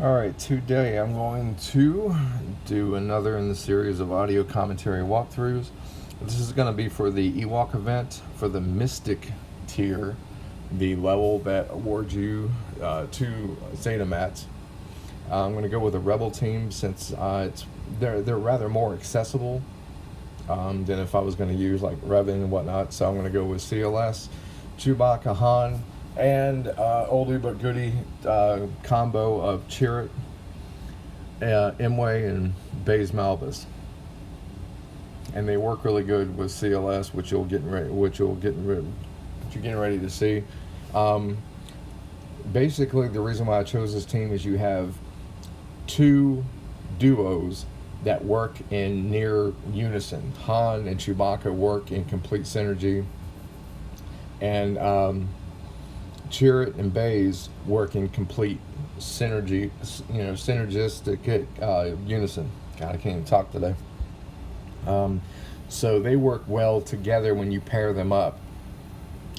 Alright, today I'm going to do another in the series of audio commentary walkthroughs. This is going to be for the Ewok event for the Mystic tier, the level that awards you 2 Zeta mats. I'm going to go with a Rebel team since they're rather more accessible than if I was going to use like Revan and whatnot. So I'm going to go with CLS, Chewbacca, Han, and oldie but goodie combo of Chirrut, Imwe, and Baze Malbus, and they work really good with CLS, which you're getting ready to see. Basically, the reason why I chose this team is you have 2 duos that work in near unison. Han and Chewbacca work in complete synergy, and Chirrut and Baze work in complete synergy, synergistic unison. God, I can't even talk today. So they work well together when you pair them up.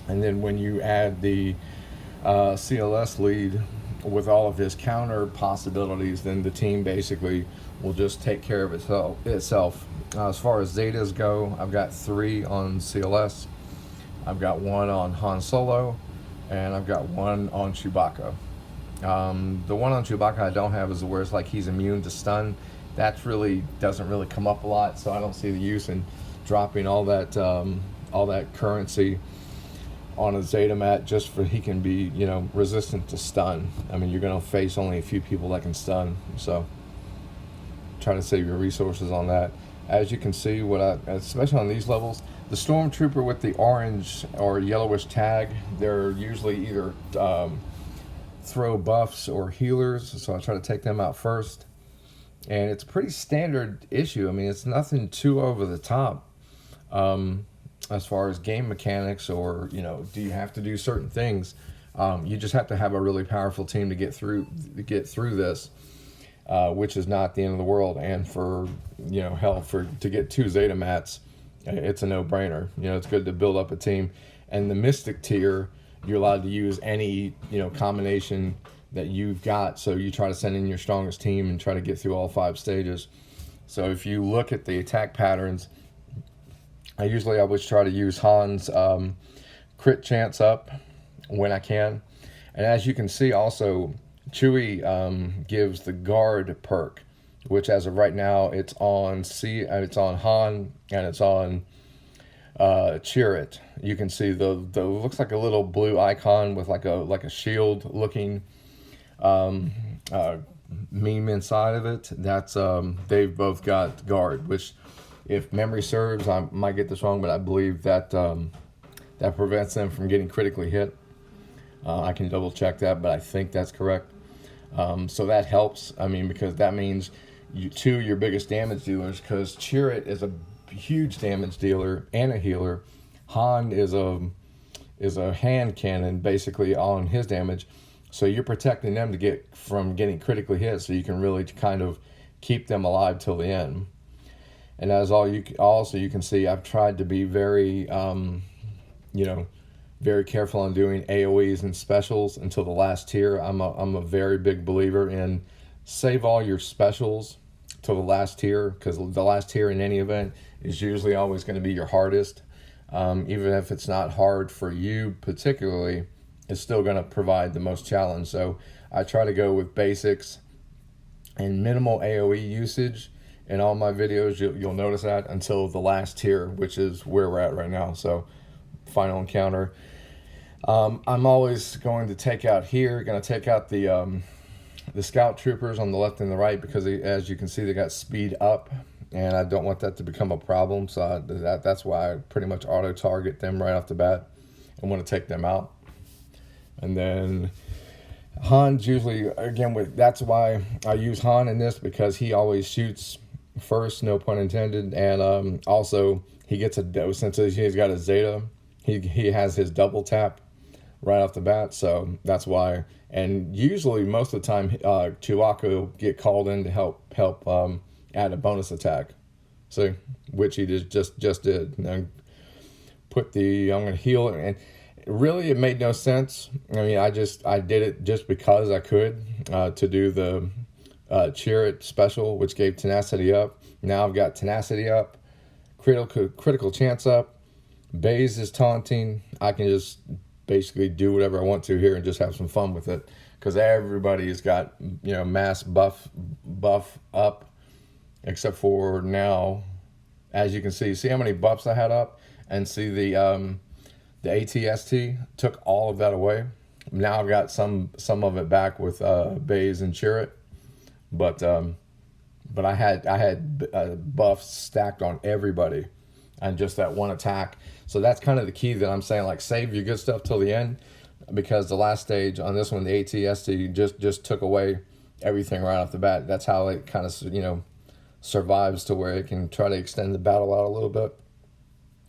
And then when you add the CLS lead with all of his counter possibilities, then the team basically will just take care of itself. As far as Zetas go, I've got 3 on CLS. I've got 1 on Han Solo, and I've got 1 on Chewbacca. The one on Chewbacca I don't have is where it's like he's immune to stun. That doesn't really come up a lot, so I don't see the use in dropping all that currency on a Zeta mat just for he can be resistant to stun. I mean, you're gonna face only a few people that can stun, so try to save your resources on that. As you can see, especially on these levels, the Stormtrooper with the orange or yellowish tag, they're usually either throw buffs or healers, so I try to take them out first. And it's a pretty standard issue. I mean, it's nothing too over the top as far as game mechanics or, do you have to do certain things. You just have to have a really powerful team to get through this. Which is not the end of the world, and for to get 2 Zeta mats, it's a no-brainer. It's good to build up a team. And the Mystic tier, you're allowed to use any combination that you've got, so you try to send in your strongest team and try to get through all 5 stages. So if you look at the attack patterns, I always try to use Han's crit chance up when I can, and as you can see also, Chewie gives the guard perk, which as of right now it's on Han and it's on Chirrut. You can see the looks like a little blue icon with like a shield looking meme inside of it. That's they've both got guard, which if memory serves, I might get this wrong, but I believe that that prevents them from getting critically hit. I can double check that, but I think that's correct. So that helps. I mean, because that means your biggest damage dealers, because Chirrut is a huge damage dealer and a healer. Han is a hand cannon basically on his damage. So you're protecting them from getting critically hit, so you can really kind of keep them alive till the end. And you can see, I've tried to be very very careful on doing AoEs and specials until the last tier. I'm a very big believer in save all your specials till the last tier, because the last tier in any event is usually always going to be your hardest. Even if it's not hard for you particularly, it's still going to provide the most challenge. So I try to go with basics and minimal AoE usage in all my videos. You'll notice that until the last tier, which is where we're at right now. So final encounter. I'm always going to take out the scout troopers on the left and the right, because as you can see, they got speed up, and I don't want that to become a problem. So that's why I pretty much auto target them right off the bat. I want to take them out. And then Han's usually, that's why I use Han in this, because he always shoots first, no pun intended, and also he gets since he's got a Zeta, he has his double tap right off the bat, so that's why. And usually most of the time Chewbacca will get called in to help add a bonus attack, which he just did. Now I'm going to heal, and Really, it made no sense. I mean, I did it just because I could, to do the cheer it special, which gave tenacity up. Now I've got tenacity up, critical chance up. Baze is taunting. I can just basically do whatever I want to here and just have some fun with it, because everybody's got, mass buff up, except for now. As you can see how many buffs I had up, and see the ATST took all of that away. Now I've got some of it back with Baze and Cheer It, but I had buffs stacked on everybody, and just that one attack. So that's kind of the key that I'm saying, like, save your good stuff till the end, because the last stage on this one, the ATST just took away everything right off the bat. That's how it kind of survives to where it can try to extend the battle out a little bit.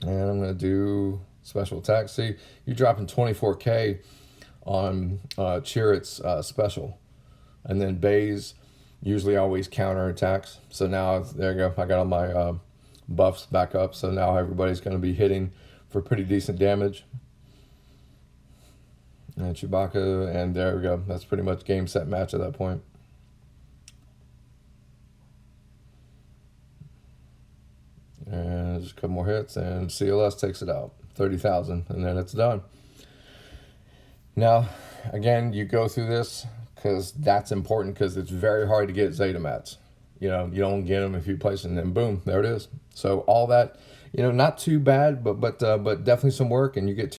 And I'm gonna do special attack. See, you're dropping 24k on Cheer It's special, and then Baze usually always counter attacks. So now there you go. I got all my buffs back up. So now everybody's going to be hitting for pretty decent damage. And Chewbacca, and there we go. That's pretty much game, set, match at that point. And just a couple more hits, and CLS takes it out. 30,000, and then it's done. Now, again, you go through this because that's important, because it's very hard to get Zeta mats. You don't get them if you place them, and then boom, there it is. So all that, not too bad, but definitely some work, and you get